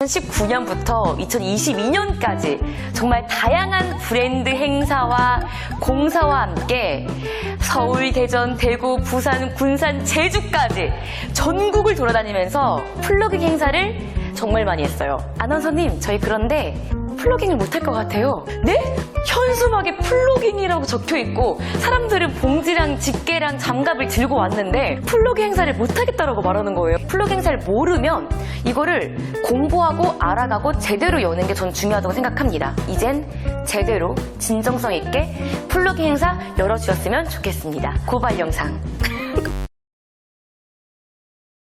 2019년부터 2022년까지 정말 다양한 브랜드 행사와 공사와 함께 서울, 대전, 대구, 부산, 군산, 제주까지 전국을 돌아다니면서 플로깅 행사를 정말 많이 했어요. 아나운서님, 저희 그런데 플로깅을 못할 것 같아요. 네? 현수막에 플로깅이라고 적혀있고 사람들은 봉지랑 집게랑 장갑을 들고 왔는데 플로깅 행사를 못하겠다라고 말하는 거예요. 플로깅 행사를 모르면 이거를 공부하고 알아가고 제대로 여는 게 전 중요하다고 생각합니다. 이젠 제대로 진정성 있게 플로깅 행사 열어주셨으면 좋겠습니다. 고발 영상.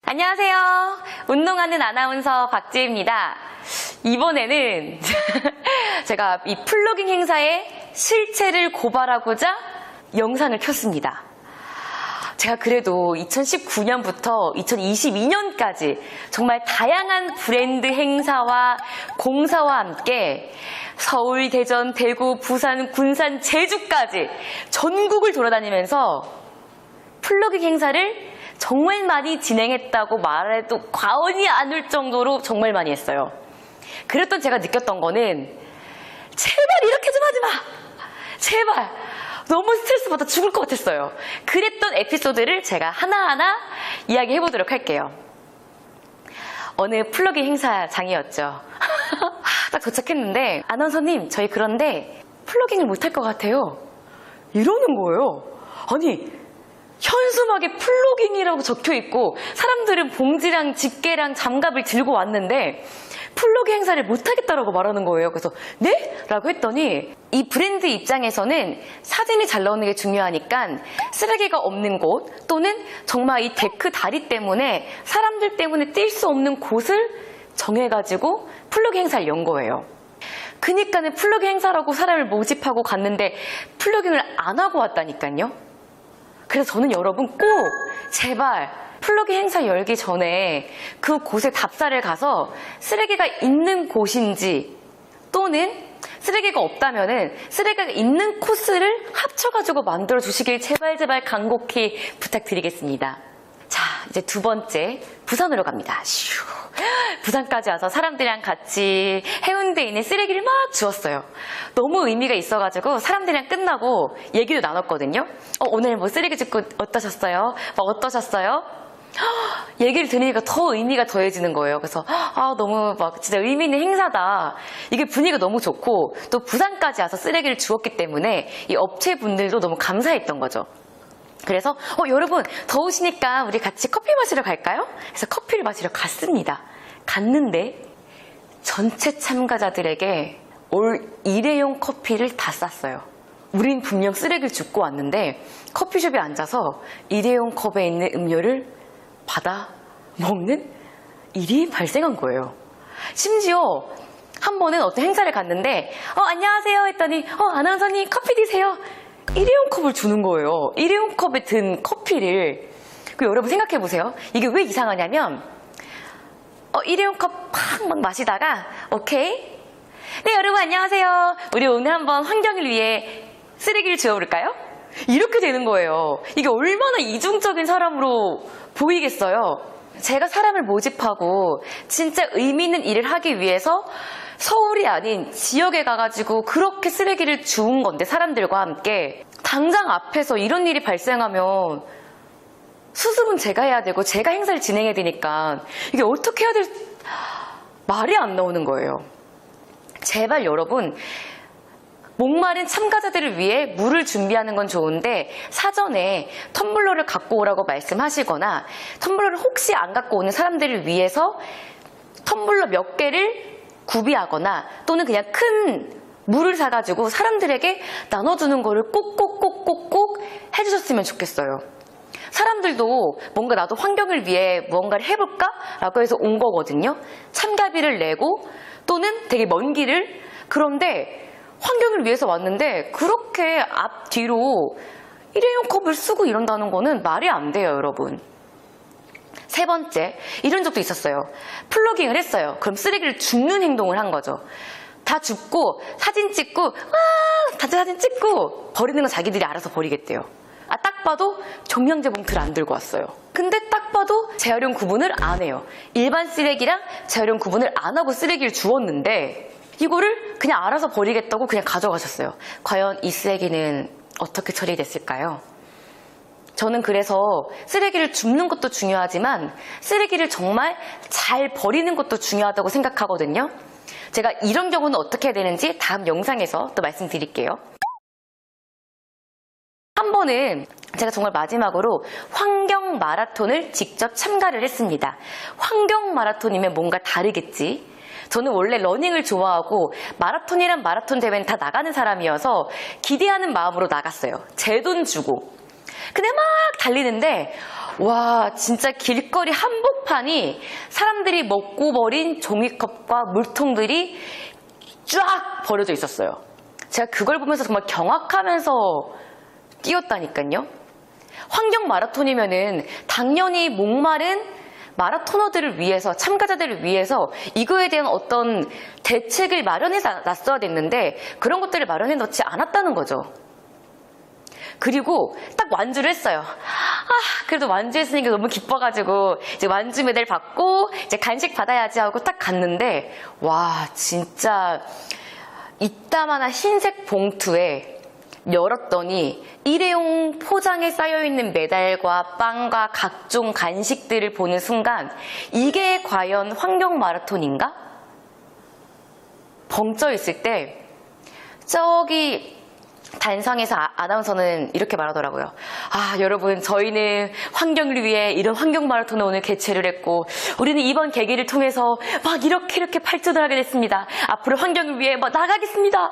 안녕하세요. 운동하는 아나운서 박지혜입니다. 이번에는 제가 이 플로깅 행사의 실체를 고발하고자 영상을 켰습니다. 제가 그래도 2019년부터 2022년까지 정말 다양한 브랜드 행사와 공사와 함께 서울, 대전, 대구, 부산, 군산, 제주까지 전국을 돌아다니면서 플로깅 행사를 정말 많이 진행했다고 말해도 과언이 아닐 정도로 정말 많이 했어요. 그랬던 제가 느꼈던 거는 제발 이렇게 좀 하지 마! 제발! 너무 스트레스 받아 죽을 것 같았어요. 그랬던 에피소드를 제가 하나하나 이야기해 보도록 할게요. 어느 플로깅 행사장이었죠. 딱 도착했는데 아나운서님, 저희 그런데 플로깅을 못할 것 같아요. 이러는 거예요. 아니, 현수막에 플로깅이라고 적혀있고 사람들은 봉지랑 집게랑 장갑을 들고 왔는데 플로깅 행사를 못하겠다라고 말하는 거예요. 그래서 네? 라고 했더니 이 브랜드 입장에서는 사진이 잘 나오는 게 중요하니까 쓰레기가 없는 곳 또는 정말 이 데크 다리 때문에 사람들 때문에 뛸 수 없는 곳을 정해가지고 플로깅 행사를 연 거예요. 그니까는 플로깅 행사라고 사람을 모집하고 갔는데 플로깅을 안 하고 왔다니까요. 그래서 저는 여러분 꼭 제발 플로깅 행사 열기 전에 그 곳에 답사를 가서 쓰레기가 있는 곳인지 또는 쓰레기가 없다면은 쓰레기가 있는 코스를 합쳐가지고 만들어 주시길 제발 간곡히 부탁드리겠습니다. 자, 이제 두 번째 부산으로 갑니다. 슈. 부산까지 와서 사람들이랑 같이 해운대에 있는 쓰레기를 막 주웠어요. 너무 의미가 있어가지고 사람들이랑 끝나고 얘기도 나눴거든요. 오늘 뭐 쓰레기 줍고 어떠셨어요? 막 어떠셨어요? 얘기를 들으니까 더 의미가 더해지는 거예요. 그래서 너무 막 진짜 의미 있는 행사다. 이게 분위기가 너무 좋고 또 부산까지 와서 쓰레기를 주웠기 때문에 이 업체분들도 너무 감사했던 거죠. 그래서 여러분 더우시니까 우리 같이 커피 마시러 갈까요? 그래서 커피를 마시러 갔습니다. 갔는데 전체 참가자들에게 올 일회용 커피를 다 쌌어요. 우린 분명 쓰레기를 줍고 왔는데 커피숍에 앉아서 일회용 컵에 있는 음료를 받아 먹는 일이 발생한 거예요. 심지어 한 번은 어떤 행사를 갔는데 안녕하세요 했더니 아나운서님 커피 드세요. 일회용 컵을 주는 거예요. 일회용 컵에 든 커피를. 여러분 생각해 보세요. 이게 왜 이상하냐면 일회용 컵 팍 마시다가 오케이. 네, 여러분 안녕하세요. 우리 오늘 한번 환경을 위해 쓰레기를 주워볼까요? 이렇게 되는 거예요. 이게 얼마나 이중적인 사람으로 보이겠어요. 제가 사람을 모집하고 진짜 의미 있는 일을 하기 위해서 서울이 아닌 지역에 가가지고 그렇게 쓰레기를 주운 건데 사람들과 함께 당장 앞에서 이런 일이 발생하면 수습은 제가 해야 되고 제가 행사를 진행해야 되니까 이게 어떻게 해야 될지 말이 안 나오는 거예요. 제발 여러분 목마른 참가자들을 위해 물을 준비하는 건 좋은데 사전에 텀블러를 갖고 오라고 말씀하시거나 텀블러를 혹시 안 갖고 오는 사람들을 위해서 텀블러 몇 개를 구비하거나 또는 그냥 큰 물을 사가지고 사람들에게 나눠주는 거를 꼭 해주셨으면 좋겠어요. 사람들도 뭔가 나도 환경을 위해 무언가를 해볼까? 라고 해서 온 거거든요. 참가비를 내고 또는 되게 먼 길을. 그런데 환경을 위해서 왔는데 그렇게 앞뒤로 일회용 컵을 쓰고 이런다는 거는 말이 안 돼요, 여러분. 세 번째, 이런 적도 있었어요. 플로깅을 했어요. 그럼 쓰레기를 줍는 행동을 한 거죠. 다 줍고 사진 찍고 다들 사진 찍고 버리는 건 자기들이 알아서 버리겠대요. 딱 딱 봐도 종량제 봉투를 안 들고 왔어요. 근데 딱 봐도 재활용 구분을 안 해요. 일반 쓰레기랑 재활용 구분을 안 하고 쓰레기를 주웠는데 이거를 그냥 알아서 버리겠다고 그냥 가져가셨어요. 과연 이 쓰레기는 어떻게 처리됐을까요? 저는 그래서 쓰레기를 줍는 것도 중요하지만 쓰레기를 정말 잘 버리는 것도 중요하다고 생각하거든요. 제가 이런 경우는 어떻게 해야 되는지 다음 영상에서 또 말씀드릴게요. 한 번은 제가 정말 마지막으로 환경 마라톤을 직접 참가를 했습니다. 환경 마라톤이면 뭔가 다르겠지. 저는 원래 러닝을 좋아하고 마라톤이란 마라톤 대회는 다 나가는 사람이어서 기대하는 마음으로 나갔어요. 제 돈 주고. 근데 막 달리는데 와 진짜 길거리 한복판이 사람들이 먹고 버린 종이컵과 물통들이 쫙 버려져 있었어요. 제가 그걸 보면서 정말 경악하면서 뛰었다니까요. 환경 마라톤이면은 당연히 목마른 마라토너들을 위해서, 참가자들을 위해서 이거에 대한 어떤 대책을 마련해 놨어야 됐는데 그런 것들을 마련해 놓지 않았다는 거죠. 그리고 딱 완주를 했어요. 그래도 완주했으니까 너무 기뻐가지고 이제 완주 메달 받고 이제 간식 받아야지 하고 딱 갔는데 와 진짜 이따만한 흰색 봉투에 열었더니 일회용 포장에 쌓여있는 메달과 빵과 각종 간식들을 보는 순간 이게 과연 환경 마라톤인가? 벙쪄 있을 때 저기 단상에서 아나운서는 이렇게 말하더라고요. 여러분 저희는 환경을 위해 이런 환경 마라톤을 오늘 개최를 했고 우리는 이번 계기를 통해서 막 이렇게 발전을 하게 됐습니다. 앞으로 환경을 위해 막 나가겠습니다.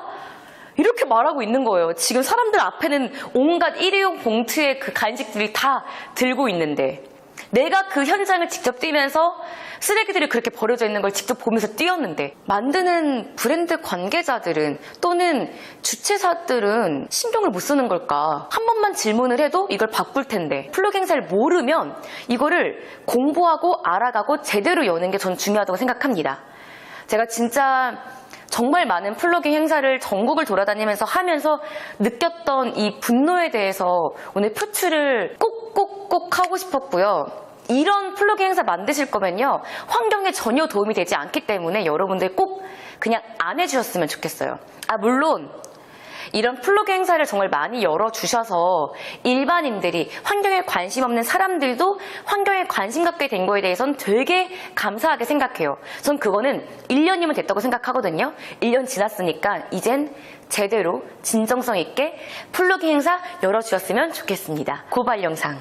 이렇게 말하고 있는 거예요. 지금 사람들 앞에는 온갖 일회용 봉투에 그 간식들이 다 들고 있는데 내가 그 현장을 직접 뛰면서 쓰레기들이 그렇게 버려져 있는 걸 직접 보면서 뛰었는데 만드는 브랜드 관계자들은 또는 주최사들은 신경을 못 쓰는 걸까? 한 번만 질문을 해도 이걸 바꿀 텐데 플로깅 행사를 모르면 이거를 공부하고 알아가고 제대로 여는 게 전 중요하다고 생각합니다. 제가 진짜 정말 많은 플로깅 행사를 전국을 돌아다니면서 하면서 느꼈던 이 분노에 대해서 오늘 표출을 꼭 하고 싶었고요. 이런 플로깅 행사 만드실 거면요. 환경에 전혀 도움이 되지 않기 때문에 여러분들 꼭 그냥 안 해주셨으면 좋겠어요. 물론 이런 플로깅 행사를 정말 많이 열어주셔서 일반인들이 환경에 관심 없는 사람들도 환경에 관심 갖게 된 거에 대해서는 되게 감사하게 생각해요. 전 그거는 1년이면 됐다고 생각하거든요. 1년 지났으니까 이젠 제대로 진정성 있게 플로깅 행사 열어주셨으면 좋겠습니다. 고발 영상.